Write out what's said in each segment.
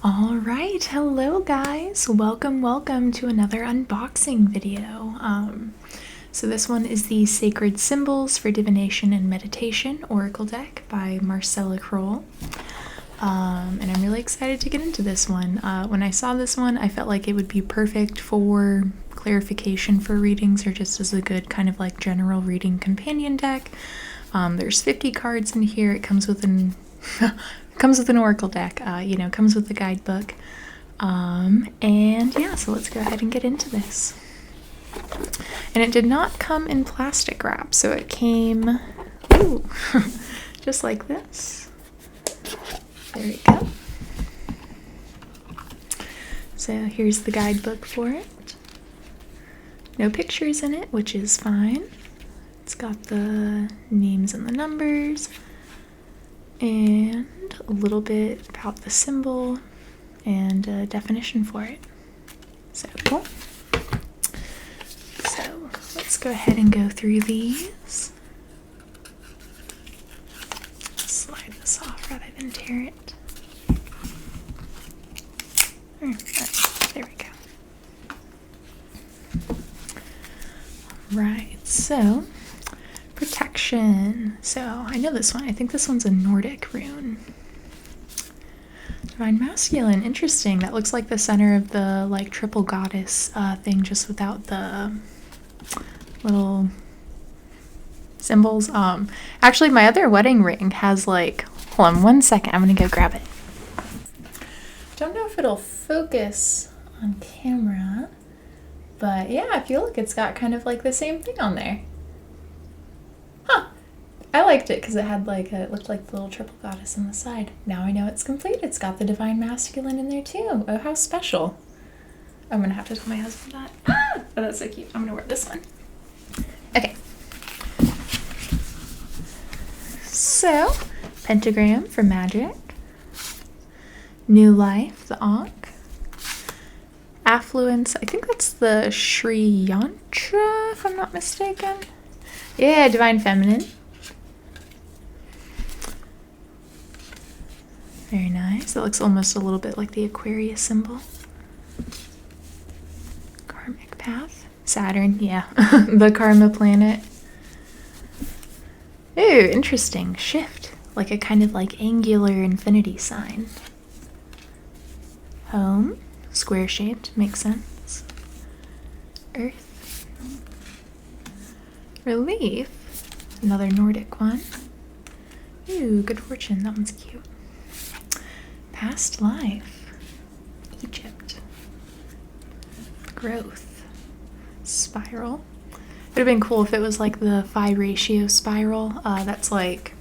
All right, hello guys. Welcome to another unboxing video. So this one is the Sacred Symbols for Divination and Meditation Oracle deck by Marcella Kroll. And I'm really excited to get into this one. When I saw this one, I felt like it would be perfect for clarification for readings or just as a good kind of like general reading companion deck. There's 50 cards in here. It comes with an comes with an oracle deck, comes with the guidebook. And yeah, so let's go ahead and get into this. And it did not come in plastic wrap, so it came just like this. There we go. So here's the guidebook for it. No pictures in it, which is fine. It's got the names and the numbers, and a little bit about the symbol and a definition for it. So cool. So let's go ahead and go through these. Slide this off rather than tear it. There we go. Right, so protection. So I know this one. I think this one's a Nordic rune. Divine Masculine. Interesting. That looks like the center of the like triple goddess thing, just without the little symbols. Actually, my other wedding ring has like. Hold on 1 second. I'm gonna go grab it. Don't know if it'll focus on camera, but yeah, if you look, it's got kind of like the same thing on there. I liked it because it had like it looked like the little triple goddess on the side. Now I know it's complete. It's got the Divine Masculine in there too. Oh, how special. I'm gonna have to tell my husband that. Oh, that's so cute. I'm gonna wear this one. Okay. So, pentagram for magic. New life, the Ankh. Affluence, I think that's the Sri Yantra, if I'm not mistaken. Yeah, Divine Feminine. Very nice. It looks almost a little bit like the Aquarius symbol. Karmic path. Saturn, yeah. The karma planet. Ooh, interesting. Shift. Like a kind of like angular infinity sign. Home. Square shaped. Makes sense. Earth. Relief. Another Nordic one. Ooh, good fortune. That one's cute. Past life. Egypt. Growth. Spiral. It would have been cool if it was like the phi ratio spiral. That's like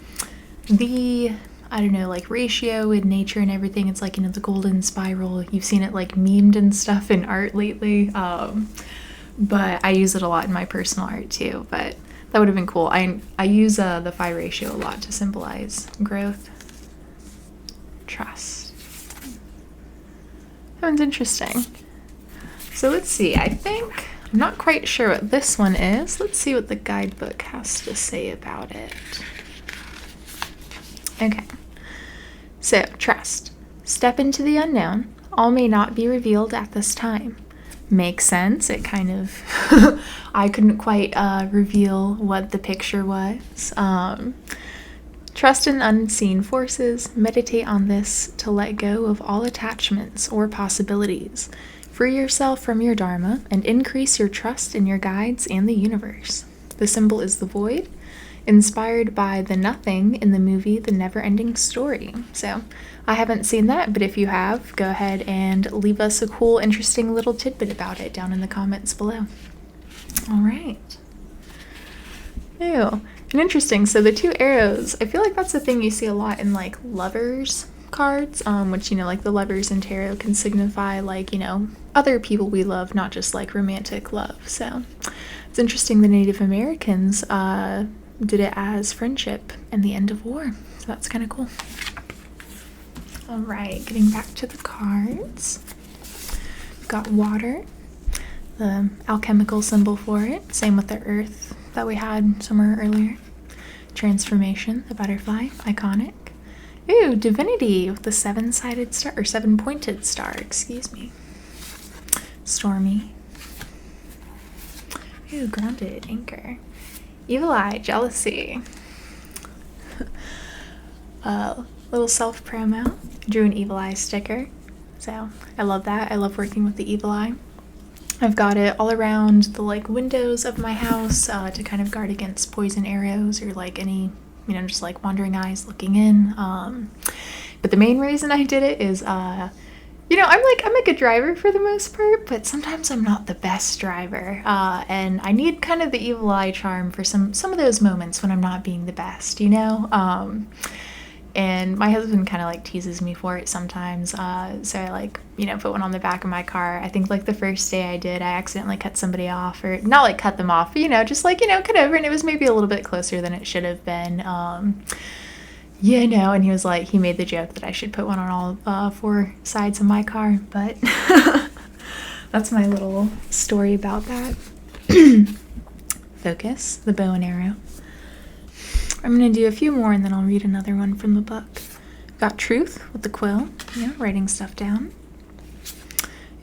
the, I don't know, like ratio in nature and everything. It's like, you know, the golden spiral. You've seen it like memed and stuff in art lately. But I use it a lot in my personal art too. But that would have been cool. I use the phi ratio a lot to symbolize growth. Trust. That one's interesting. So let's see. I'm not quite sure what this one is. Let's see what the guidebook has to say about it. Okay. So, trust. Step into the unknown. All may not be revealed at this time. Makes sense. It kind of I couldn't quite reveal what the picture was. Trust in unseen forces. Meditate on this to let go of all attachments or possibilities. Free yourself from your dharma and increase your trust in your guides and the universe. The symbol is the void, inspired by the nothing in the movie The Never-Ending Story. So I haven't seen that, but if you have, go ahead and leave us a cool, interesting little tidbit about it down in the comments below. All right. Ew. And interesting, so the two arrows, I feel like that's a thing you see a lot in like lovers cards, which, you know, like the lovers in tarot can signify like, you know, other people we love, not just like romantic love. So it's interesting the Native Americans did it as friendship and the end of war. So that's kind of cool. All right, getting back to the cards. We've got water, the alchemical symbol for it. Same with the earth that we had somewhere earlier. Transformation, the butterfly, iconic. Ooh, divinity with the seven-sided star, or seven-pointed star, excuse me. Stormy. Ooh, grounded, anchor. Evil eye, jealousy. Little self promo. Drew an evil eye sticker. So I love that. I love working with the evil eye. I've got it all around the like windows of my house to kind of guard against poison arrows or like any, you know, just like wandering eyes looking in. But the main reason I did it is, you know, I'm a good driver for the most part, but sometimes I'm not the best driver. And I need kind of the evil eye charm for some of those moments when I'm not being the best, you know? And my husband kind of like teases me for it sometimes. So I like, you know, put one on the back of my car. I think like the first day I did, I accidentally cut somebody off, or not like cut them off, but, you know, just like, you know, cut over, and it was maybe a little bit closer than it should have been. You know, and he was like, he made the joke that I should put one on all four sides of my car, but that's my little story about that. Focus, the bow and arrow. I'm going to do a few more and then I'll read another one from the book. Got truth with the quill, you know, writing stuff down.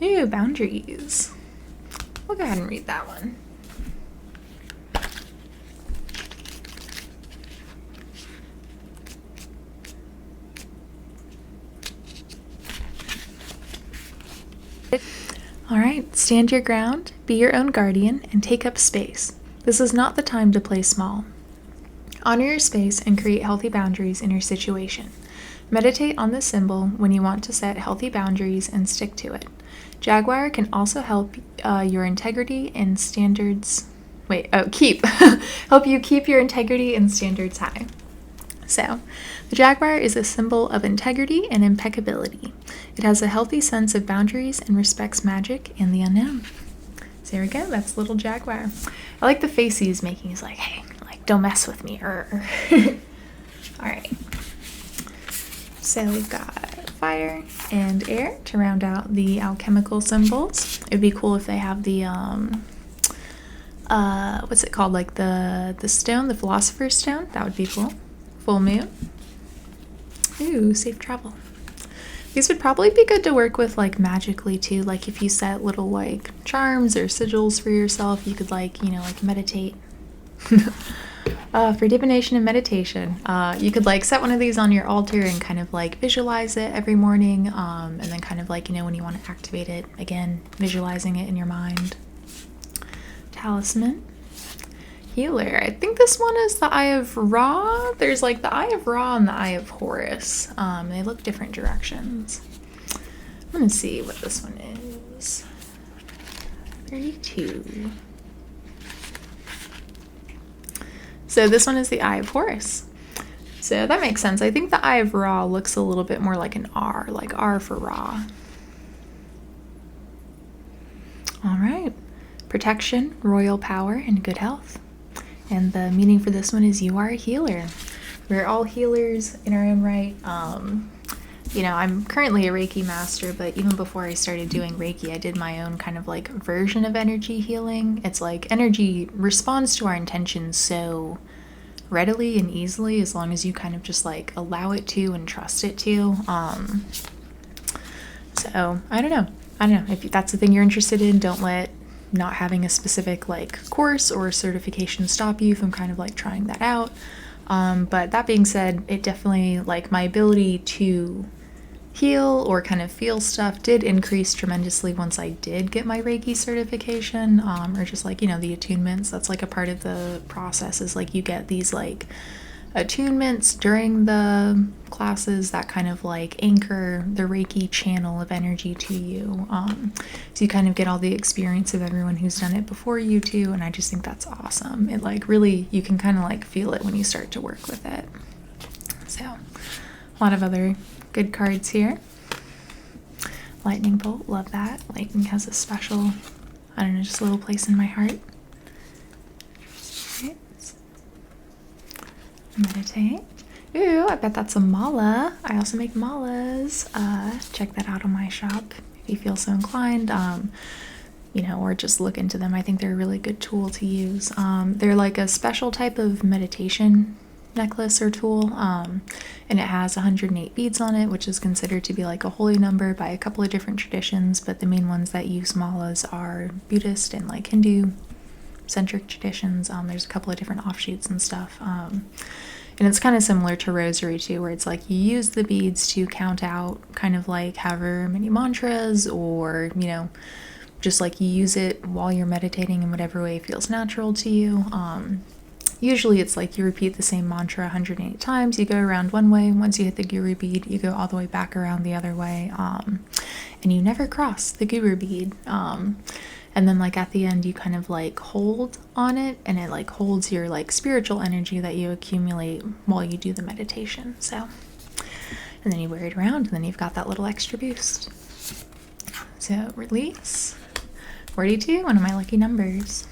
Ooh, boundaries. We'll go ahead and read that one. All right, stand your ground, be your own guardian, and take up space. This is not the time to play small. Honor your space and create healthy boundaries in your situation. Meditate on this symbol when you want to set healthy boundaries and stick to it. Jaguar can also help your integrity and standards. Help you keep your integrity and standards high. So, the jaguar is a symbol of integrity and impeccability. It has a healthy sense of boundaries and respects magic and the unknown. So there we go, that's little jaguar. I like the face he's making. He's like, hey, like, don't mess with me. Alright. So we've got fire and air to round out the alchemical symbols. It'd be cool if they have the what's it called? Like the stone, the philosopher's stone. That would be cool. Full moon. Ooh, safe travel. These would probably be good to work with like magically too. Like if you set little like charms or sigils for yourself, you could like, you know, like meditate. For divination and meditation, you could like set one of these on your altar and kind of like visualize it every morning, and then kind of like, you know, when you want to activate it, again, visualizing it in your mind. Talisman. Healer. I think this one is the Eye of Ra. There's like the Eye of Ra and the Eye of Horus. They look different directions. I'm gonna see what this one is. 32. So this one is the Eye of Horus. So that makes sense. I think the Eye of Ra looks a little bit more like an R, like R for Ra. All right. Protection, royal power, and good health. And the meaning for this one is you are a healer. We're all healers in our own right. You know, I'm currently a Reiki master, but even before I started doing Reiki, I did my own kind of like version of energy healing. It's like energy responds to our intentions so readily and easily as long as you kind of just like allow it to and trust it to. So I don't know. If that's the thing you're interested in, don't let not having a specific like course or certification stop you from kind of like trying that out. But that being said, it definitely, like, my ability to heal or kind of feel stuff did increase tremendously once I did get my Reiki certification, or just like, you know, the attunements. That's like a part of the process, is like you get these like attunements during the classes that kind of like anchor the Reiki channel of energy to you. So you kind of get all the experience of everyone who's done it before you too, and I just think that's awesome. It like really, you can kind of like feel it when you start to work with it. So a lot of other good cards here. Lightning bolt, love that. Lightning has a special, I don't know, just a little place in my heart. Right. Meditate. Ooh, I bet that's a mala. I also make malas. Check that out on my shop if you feel so inclined. You know, or just look into them. I think they're a really good tool to use. They're like a special type of meditation necklace or tool, and it has 108 beads on it, which is considered to be like a holy number by a couple of different traditions, but the main ones that use malas are Buddhist and like Hindu centric traditions. There's a couple of different offshoots and stuff, and it's kind of similar to rosary too, where it's like you use the beads to count out kind of like however many mantras, or just like you use it while you're meditating in whatever way feels natural to you. Usually it's like you repeat the same mantra 108 times. You go around one way. Once you hit the guru bead, you go all the way back around the other way, and you never cross the guru bead. And then like at the end, you kind of like hold on it, and it like holds your like spiritual energy that you accumulate while you do the meditation. So, and then you wear it around, and then you've got that little extra boost. So release 42, one of my lucky numbers.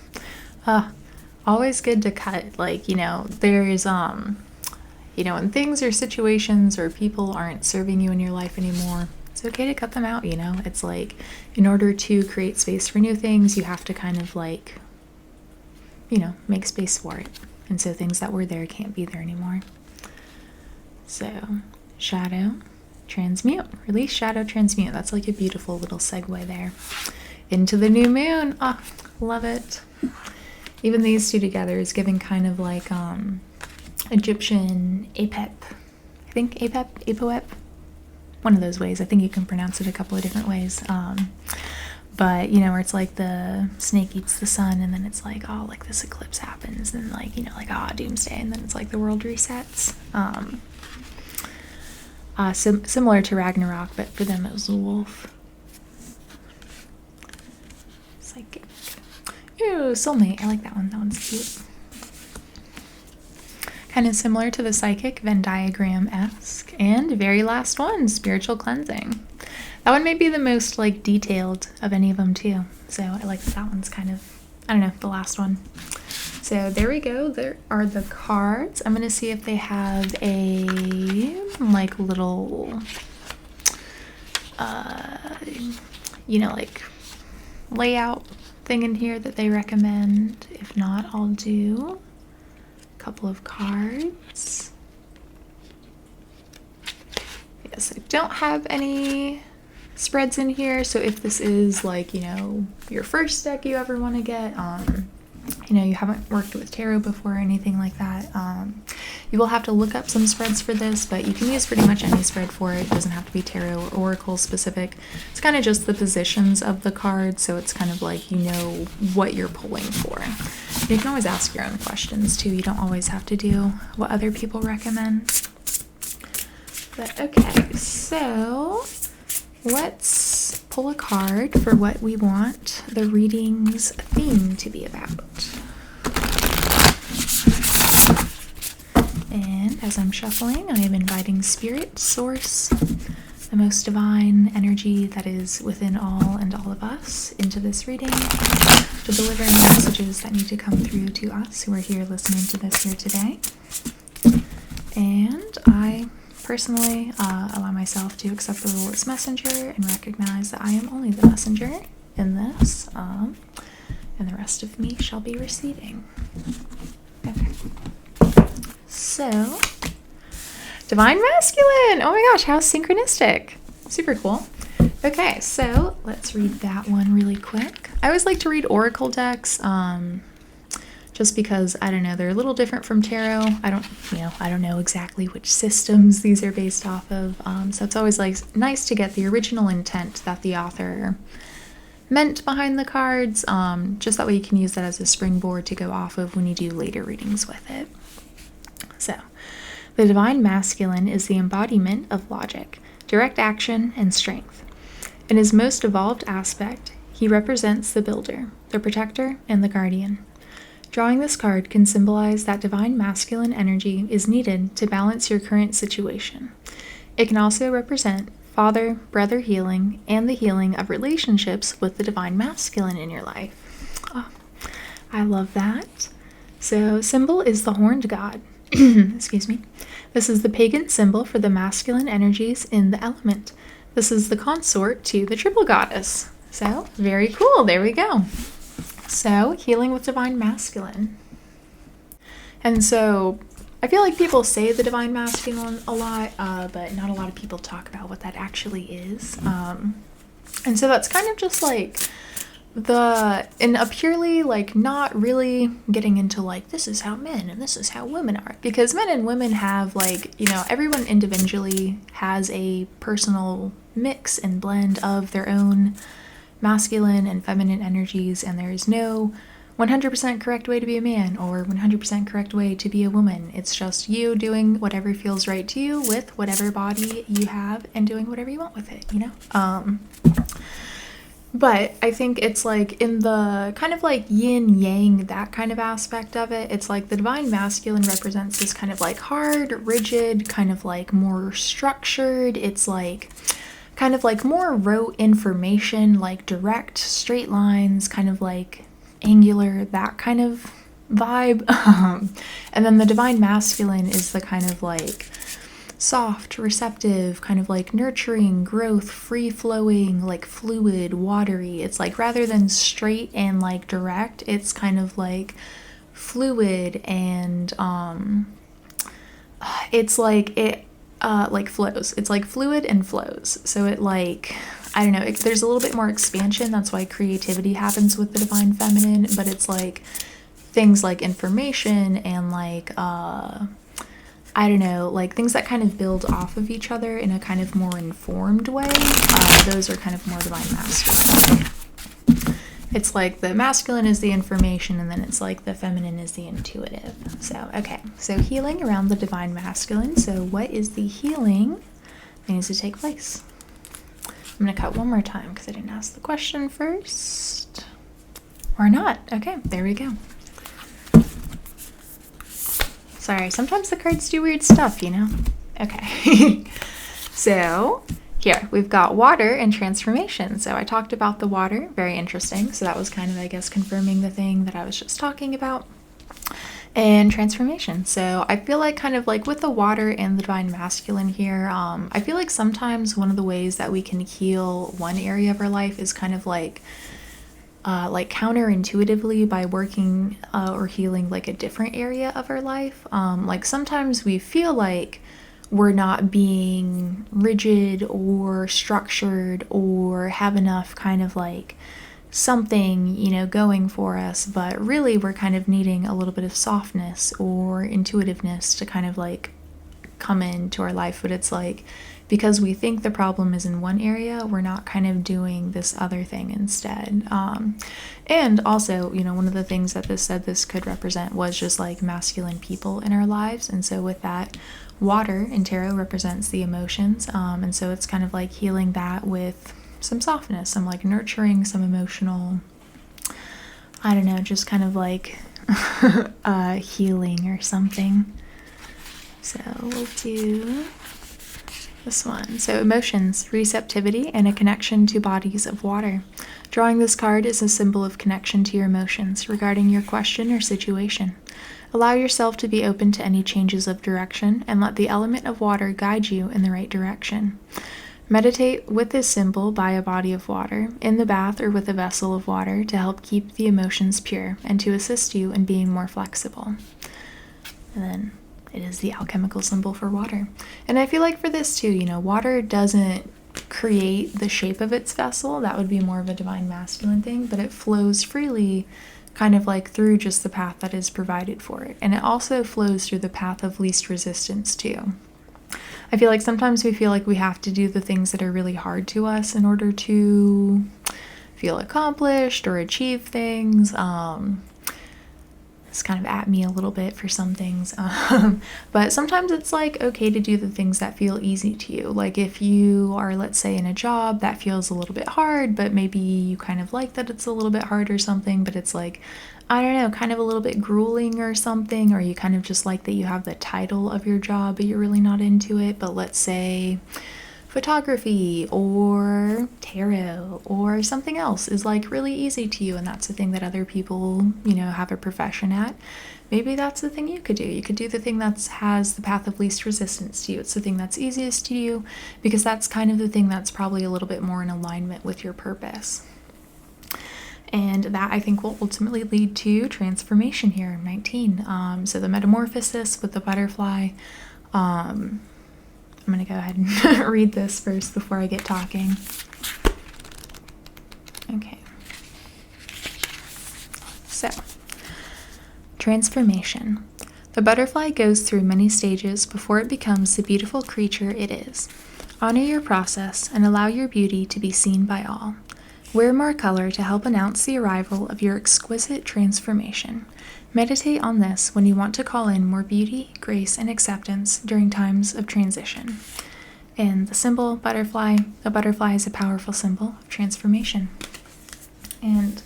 Always good to cut, like, there's, when things or situations or people aren't serving you in your life anymore, it's okay to cut them out, It's like, in order to create space for new things, you have to kind of like, make space for it. And so things that were there can't be there anymore. So, shadow, transmute. Release, shadow, transmute. That's like a beautiful little segue there. Into the new moon. Oh, love it. Even these two together is giving kind of like Egyptian Apep. I think Apoep. One of those ways. I think you can pronounce it a couple of different ways. But, where it's like the snake eats the sun, and then it's like, oh, like this eclipse happens, and like, doomsday, and then it's like the world resets. Similar to Ragnarok, but for them it was a wolf. Psychic. Ooh, soulmate. I like that one. That one's cute. Kind of similar to the psychic, Venn diagram-esque. And very last one, spiritual cleansing. That one may be the most like detailed of any of them too. So I like that one's kind of, I don't know, the last one. So there we go. There are the cards. I'm going to see if they have a like little, like layout thing in here that they recommend. If not, I'll do a couple of cards. Yes, I don't have any spreads in here, so if this is like, your first deck you ever want to get, you haven't worked with tarot before or anything like that, you will have to look up some spreads for this, but you can use pretty much any spread for it. It doesn't have to be tarot or oracle specific. It's kind of just the positions of the cards, so it's kind of like what you're pulling for. You can always ask your own questions too. You don't always have to do what other people recommend. But okay, so let's pull a card for what we want the reading's theme to be about. And as I'm shuffling, I am inviting Spirit, Source, the most divine energy that is within all and all of us, into this reading to deliver messages that need to come through to us who are here listening to this here today. And I personally allow myself to accept the role as messenger and recognize that I am only the messenger in this, and the rest of me shall be receiving. Okay. So, Divine Masculine! Oh my gosh, how synchronistic! Super cool. Okay, so let's read that one really quick. I always like to read oracle decks, just because, I don't know, they're a little different from tarot. I don't know exactly which systems these are based off of. So it's always like nice to get the original intent that the author meant behind the cards. Just that way you can use that as a springboard to go off of when you do later readings with it. So, the Divine Masculine is the embodiment of logic, direct action, and strength. In his most evolved aspect, he represents the builder, the protector, and the guardian. Drawing this card can symbolize that divine masculine energy is needed to balance your current situation. It can also represent father-brother healing and the healing of relationships with the divine masculine in your life. Oh, I love that. So, symbol is the horned god. Excuse me. This is the pagan symbol for the masculine energies in the element. This is the consort to the triple goddess. So, very cool. There we go. So, healing with divine masculine. And so, I feel like people say the divine masculine a lot, but not a lot of people talk about what that actually is. And so that's kind of just like in a purely like not really getting into like this is how men and this is how women are, because men and women have like, you know, everyone individually has a personal mix and blend of their own masculine and feminine energies, and there is no 100% correct way to be a man or 100% correct way to be a woman. It's just you doing whatever feels right to you with whatever body you have and doing whatever you want with it, you know? But I think it's like in the kind of like yin yang, that kind of aspect of it, it's like the divine masculine represents this kind of like hard, rigid, kind of like more structured. It's like kind of like more rote information, like direct, straight lines, kind of like angular, that kind of vibe. And then the divine masculine is the kind of like soft, receptive, kind of like nurturing, growth, free-flowing, like fluid, watery. It's like rather than straight and like direct, it's kind of like fluid and it's like it like flows. It's like fluid and flows. So it like, I don't know, there's a little bit more expansion. That's why creativity happens with the divine feminine, but it's like things like information and like I don't know, like things that kind of build off of each other in a kind of more informed way. Those are kind of more divine masculine. It's like the masculine is the information, and then it's like the feminine is the intuitive. So, okay, so healing around the divine masculine. So what is the healing that needs to take place? I'm going to cut one more time because I didn't ask the question first. Or not. Okay, there we go. Sorry, sometimes the cards do weird stuff, you know? Okay. So here, we've got water and transformation. So I talked about the water, very interesting. So that was kind of, I guess, confirming the thing that I was just talking about. And transformation. So I feel like kind of like with the water and the divine masculine here, I feel like sometimes one of the ways that we can heal one area of our life is kind of like counterintuitively by working or healing like a different area of our life. Like sometimes we feel like we're not being rigid or structured or have enough kind of like something, you know, going for us, but really we're kind of needing a little bit of softness or intuitiveness to kind of like come into our life. But it's like, because we think the problem is in one area, we're not kind of doing this other thing instead. And also, you know, one of the things that this said this could represent was just like masculine people in our lives. And so with that, water in tarot represents the emotions. And so it's kind of like healing that with some softness, some like nurturing, some emotional, I don't know, just kind of like healing or something. So we'll do this one. So emotions, receptivity, and a connection to bodies of water. Drawing this card is a symbol of connection to your emotions regarding your question or situation. Allow yourself to be open to any changes of direction and let the element of water guide you in the right direction. Meditate with this symbol by a body of water, in the bath or with a vessel of water to help keep the emotions pure and to assist you in being more flexible. And then it is the alchemical symbol for water. And I feel like for this too, you know, water doesn't create the shape of its vessel. That would be more of a divine masculine thing, but it flows freely kind of like through just the path that is provided for it. And it also flows through the path of least resistance too. I feel like sometimes we feel like we have to do the things that are really hard to us in order to feel accomplished or achieve things. It's kind of at me a little bit for some things. But sometimes it's like okay to do the things that feel easy to you. Like if you are, let's say, in a job that feels a little bit hard, but maybe you kind of like that it's a little bit hard or something, but it's like, I don't know, kind of a little bit grueling or something, or you kind of just like that you have the title of your job, but you're really not into it. But let's say photography or tarot or something else is like really easy to you, and that's the thing that other people, you know, have a profession at. Maybe that's the thing you could do. You could do the thing that has the path of least resistance to you. It's the thing that's easiest to you because that's kind of the thing that's probably a little bit more in alignment with your purpose. And that, I think, will ultimately lead to transformation here in 19. So the metamorphosis with the butterfly. I'm going to go ahead and read this first before I get talking. Okay. So, transformation. The butterfly goes through many stages before it becomes the beautiful creature it is. Honor your process and allow your beauty to be seen by all. Wear more color to help announce the arrival of your exquisite transformation. Meditate on this when you want to call in more beauty, grace, and acceptance during times of transition. And the symbol butterfly, a butterfly is a powerful symbol of transformation. And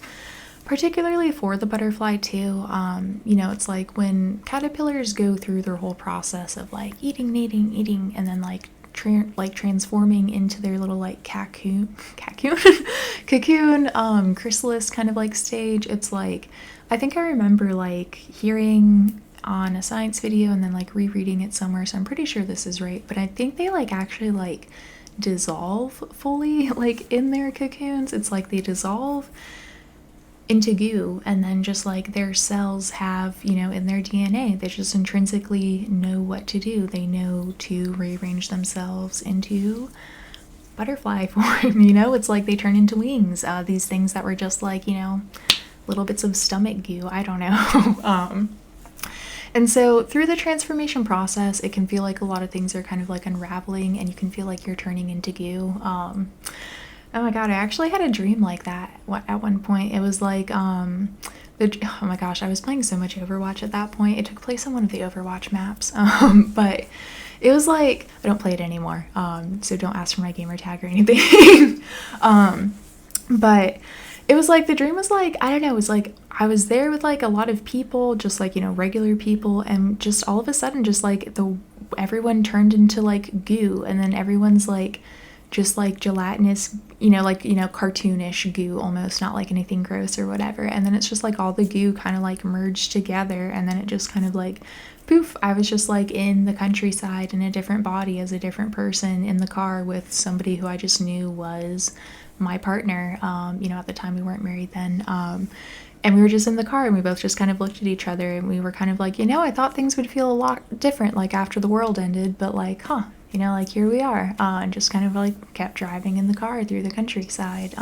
particularly for the butterfly too, it's like when caterpillars go through their whole process of like eating, and then like transforming into their little like cocoon, chrysalis kind of like stage. It's like, I think I remember like hearing on a science video and then like rereading it somewhere, so I'm pretty sure this is right, but I think they like actually like dissolve fully like in their cocoons. It's like they dissolve into goo, and then just like their cells have, in their DNA, they just intrinsically know what to do. They know to rearrange themselves into butterfly form, it's like they turn into wings, these things that were just like, little bits of stomach goo, I don't know. And so through the transformation process, it can feel like a lot of things are kind of like unraveling, and you can feel like you're turning into goo. Oh my god, I actually had a dream like that at one point. It was like, oh my gosh, I was playing so much Overwatch at that point. It took place on one of the Overwatch maps, but it was like, I don't play it anymore, so don't ask for my gamer tag or anything. But it was like, the dream was like, I don't know, it was like, I was there with like a lot of people, just like, regular people, and just all of a sudden, just like everyone turned into like goo, and then everyone's like, just like gelatinous, cartoonish goo almost, not like anything gross or whatever. And then it's just like all the goo kind of like merged together, and then it just kind of like poof, I was just like in the countryside in a different body as a different person in the car with somebody who I just knew was my partner. At the time we weren't married then. And we were just in the car, and we both just kind of looked at each other, and we were kind of like, I thought things would feel a lot different like after the world ended, but like, like here we are, and just kind of like kept driving in the car through the countryside.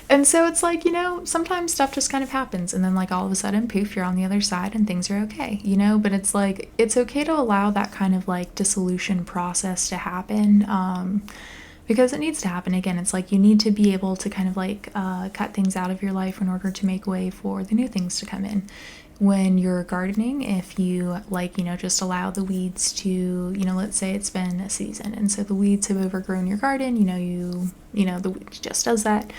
And so it's like, sometimes stuff just kind of happens, and then like all of a sudden, poof, you're on the other side and things are okay, but it's like, it's okay to allow that kind of like dissolution process to happen, because it needs to happen. Again, it's like you need to be able to kind of like cut things out of your life in order to make way for the new things to come in. When you're gardening, if you like, just allow the weeds to, let's say it's been a season, and so the weeds have overgrown your garden, the weed just does that.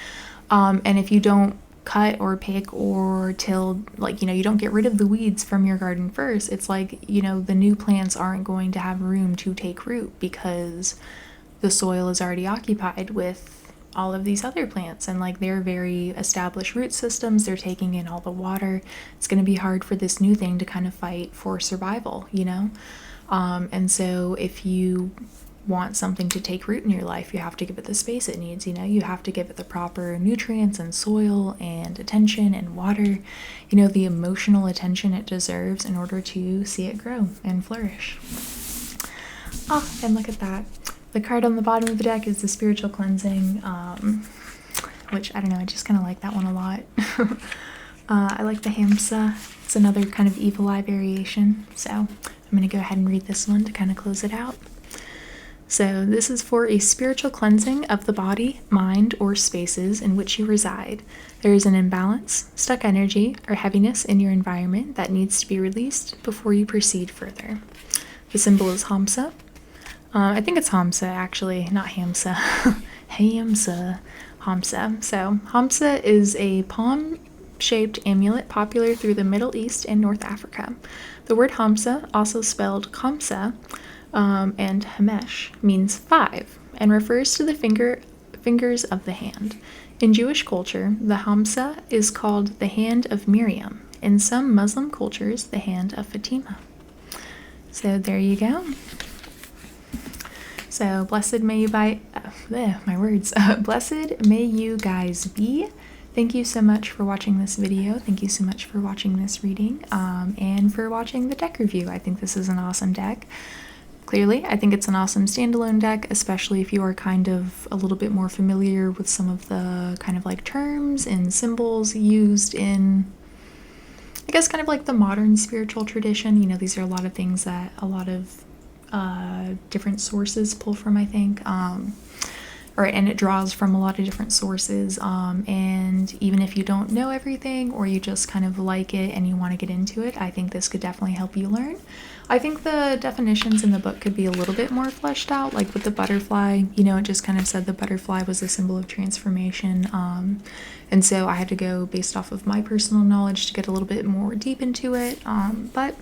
And if you don't cut or pick or till, like, you don't get rid of the weeds from your garden first, it's like, the new plants aren't going to have room to take root because the soil is already occupied with all of these other plants, and like they're very established root systems, they're taking in all the water. It's going to be hard for this new thing to kind of fight for survival, and so if you want something to take root in your life, you have to give it the space it needs. You have to give it the proper nutrients and soil and attention and water, the emotional attention it deserves in order to see it grow and flourish. Oh, and look at that. The card on the bottom of the deck is the spiritual cleansing, which, I don't know, I just kind of like that one a lot. I like the Hamsa. It's another kind of evil eye variation. So I'm going to go ahead and read this one to kind of close it out. So this is for a spiritual cleansing of the body, mind, or spaces in which you reside. There is an imbalance, stuck energy, or heaviness in your environment that needs to be released before you proceed further. The symbol is Hamsa. I think it's Hamsa, actually, not Hamsa. Hamsa. Hamsa. So Hamsa is a palm-shaped amulet popular through the Middle East and North Africa. The word Hamsa, also spelled Kamsa, and Hamesh, means 5 and refers to the fingers of the hand. In Jewish culture, the Hamsa is called the hand of Miriam. In some Muslim cultures, the hand of Fatima. So there you go. So blessed may you blessed may you guys be. Thank you so much for watching this video. Thank you so much for watching this reading, and for watching the deck review. I think this is an awesome deck. Clearly, I think it's an awesome standalone deck, especially if you are kind of a little bit more familiar with some of the kind of like terms and symbols used in, I guess, kind of like the modern spiritual tradition. You know, these are a lot of things that a lot of different sources pull from, I think. And it draws from a lot of different sources, and even if you don't know everything or you just kind of like it and you want to get into it, I think this could definitely help you learn. I think the definitions in the book could be a little bit more fleshed out, like with the butterfly. You know, it just kind of said the butterfly was a symbol of transformation, and so I had to go based off of my personal knowledge to get a little bit more deep into it, but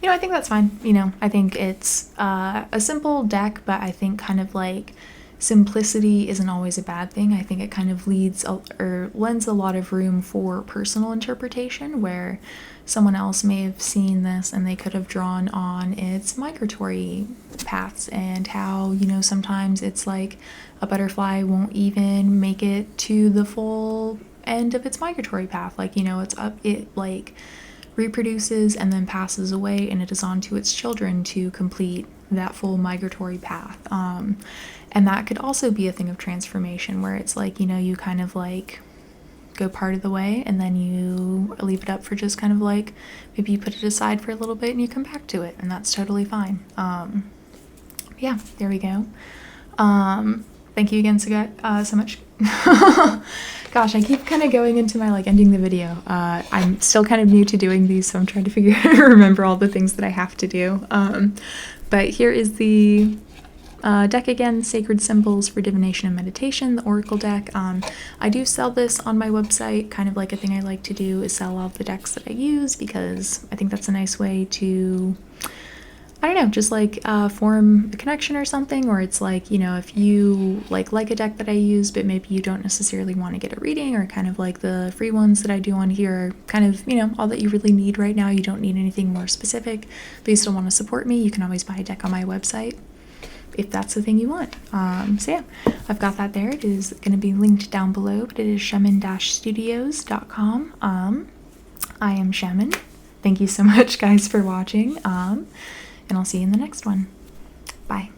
you know, I think that's fine. You know, I think it's a simple deck, but I think kind of like simplicity isn't always a bad thing. I think it kind of lends a lot of room for personal interpretation, where someone else may have seen this and they could have drawn on its migratory paths, and how, you know, sometimes it's like a butterfly won't even make it to the full end of its migratory path. Like, you know, it like reproduces and then passes away, and it is on to its children to complete that full migratory path. And that could also be a thing of transformation, where it's like, you know, you kind of like go part of the way and then you leave it up for just kind of like, maybe you put it aside for a little bit and you come back to it, and that's totally fine. Yeah, there we go. Thank you again so much. Gosh, I keep kind of going into my like ending the video. I'm still kind of new to doing these, so I'm trying to remember all the things that I have to do. But here is the deck again, Sacred Symbols for Divination and Meditation, the Oracle deck. I do sell this on my website. Kind of like a thing I like to do is sell all the decks that I use, because I think that's a nice way to, I don't know, just like form a connection or something. Or it's like, you know, if you like a deck that I use, but maybe you don't necessarily want to get a reading, or kind of like the free ones that I do on here are kind of, you know, all that you really need right now. You don't need anything more specific, but you still want to support me. You can always buy a deck on my website if that's the thing you want. So yeah, I've got that there. It is going to be linked down below, but it is shaman-studios.com. I am Shaman. Thank you so much, guys, for watching. And I'll see you in the next one. Bye.